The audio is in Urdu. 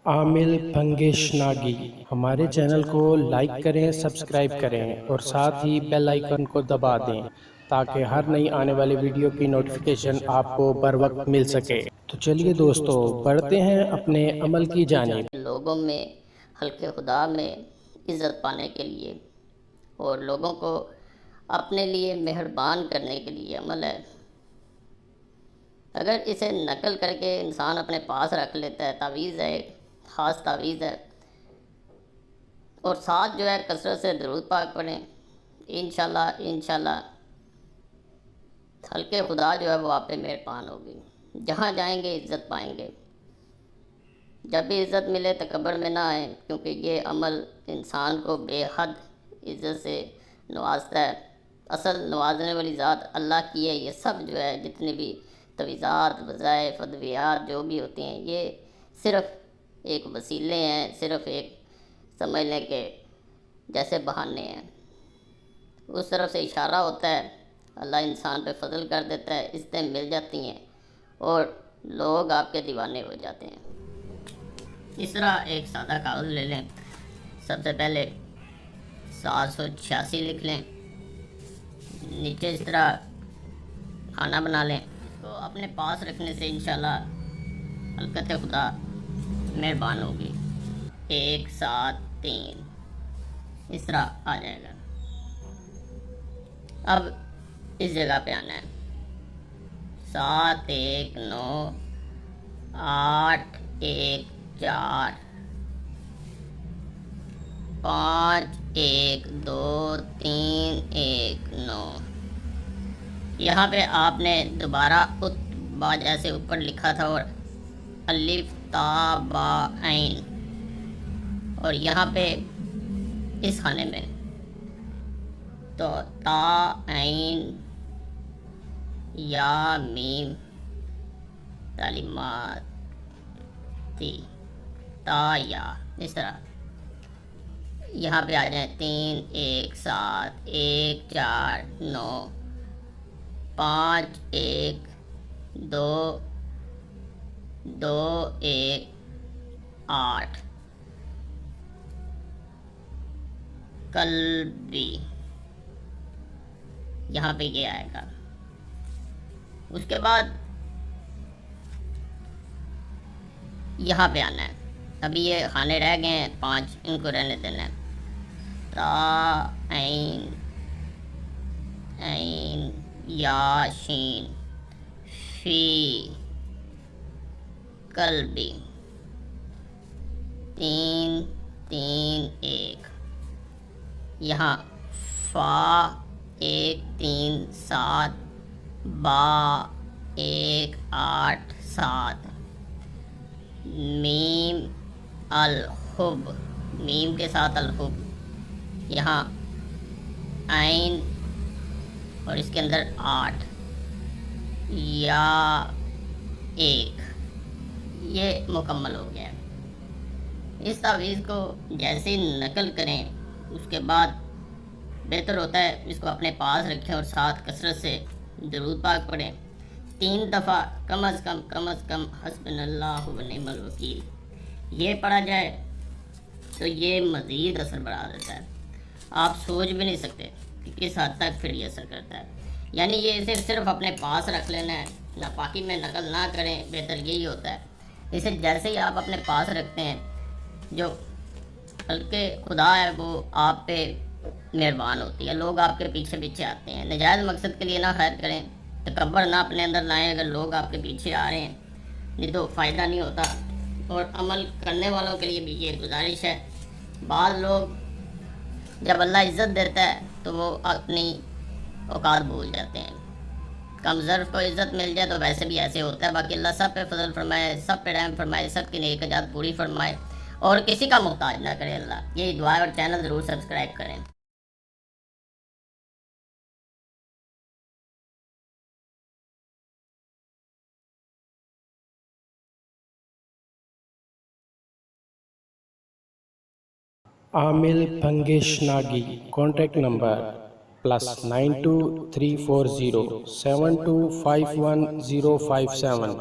عامل بھنگیش ناگی ہمارے چینل کو لائک کریں، سبسکرائب کریں اور ساتھ ہی بیل آئیکن کو دبا دیں تاکہ ہر نئی آنے والی ویڈیو کی نوٹیفیکیشن آپ کو بر وقت مل سکے۔ تو چلیے دوستو بڑھتے ہیں اپنے عمل کی جانب۔ لوگوں میں خلق خدا میں عزت پانے کے لیے اور لوگوں کو اپنے لیے مہربان کرنے کے لیے عمل ہے۔ اگر اسے نقل کر کے انسان اپنے پاس رکھ لیتا ہے، تعویذ ہے، خاص تعویذ ہے، اور ساتھ جو ہے کثرت سے درود پاک پڑھیں، انشاءاللہ خلق خدا جو ہے وہ آپ پہ مہربان ہوگی۔ جہاں جائیں گے عزت پائیں گے۔ جب بھی عزت ملے تکبر میں نہ آئیں، کیونکہ یہ عمل انسان کو بے حد عزت سے نوازتا ہے۔ اصل نوازنے والی ذات اللہ کی ہے۔ یہ سب جو ہے جتنی بھی تویزات، وظائف، ادویات جو بھی ہوتی ہیں، یہ صرف ایک وسیلے ہیں، صرف ایک سمجھ لیں کہ جیسے بہانے ہیں۔ اس طرف سے اشارہ ہوتا ہے، اللہ انسان پہ فضل کر دیتا ہے، عزتیں مل جاتی ہیں اور لوگ آپ کے دیوانے ہو جاتے ہیں۔ اس طرح ایک سادہ کاغذ لے لیں، سب سے پہلے 786 لکھ لیں، نیچے اس طرح کھانا بنا لیں، تو اپنے پاس رکھنے سے انشاءاللہ خلقت خدا مہربان ہوگی۔ 1 7 3 اس طرح آ جائے گا۔ اب اس جگہ پہ آنا ہے، 7 1 9 8 1 4 5 1 2 3 1 9۔ یہاں پہ آپ نے دوبارہ با جیسے اوپر لکھا تھا اور الف تا با عین، اور یہاں پہ اس خانے میں تو تا عین یا میم تعلیمات تا یا، اس طرح یہاں پہ آ جائیں 3 1 7 1 4 9 5 1 2 2 1 8 قلبی، یہاں پہ یہ آئے گا۔ اس کے بعد یہاں پہ آنا ہے، ابھی یہ خانے رہ گئے ہیں 5، ان کو رہنے دینا ہے۔ تا عین عین یا شین فی قلبی 3 3 1، یہاں فا 1 3 7 با 1 8 7، میم الحب، میم کے ساتھ الحب، یہاں عین اور اس کے اندر 8 یا 1، یہ مکمل ہو گیا۔ اس تعویذ کو جیسے نقل کریں اس کے بعد بہتر ہوتا ہے اس کو اپنے پاس رکھیں اور ساتھ کثرت سے درود پاک پڑھیں، 3 دفعہ کم از کم حسبنا اللہ و نعم الوکیل یہ پڑھا جائے تو یہ مزید اثر بڑھا دیتا ہے۔ آپ سوچ بھی نہیں سکتے کہ کس حد تک پھر یہ اثر کرتا ہے۔ یعنی یہ صرف اپنے پاس رکھ لینا ہے، ناپاکی میں نقل نہ کریں، بہتر یہی ہوتا ہے۔ اسے جیسے ہی آپ اپنے پاس رکھتے ہیں، جو خلق خدا ہے وہ آپ پہ مہربان ہوتی ہے، لوگ آپ کے پیچھے آتے ہیں۔ نجائز مقصد کے لیے نہ خیر کریں، تکبر نہ اپنے اندر لائیں، اگر لوگ آپ کے پیچھے آ رہے ہیں نہیں تو فائدہ نہیں ہوتا۔ اور عمل کرنے والوں کے لیے بھی یہ گزارش ہے، بعض لوگ جب اللہ عزت دیتا ہے تو وہ اپنی اوقات بھول جاتے ہیں۔ کم ظرف کو عزت مل جائے تو ویسے بھی ایسے ہوتا ہے۔ باقی اللہ سب پہ فضل فرمائے، سب پہ رحم فرمائے، سب کی نیک حاجات پوری فرمائے اور کسی کا محتاج نہ کرے اللہ، یہی دعا ہے۔ اور چینل ضرور سبسکرائب کریں۔ عامل بھنگیش ناگی کانٹیکٹ نمبر +92 340 7251 057۔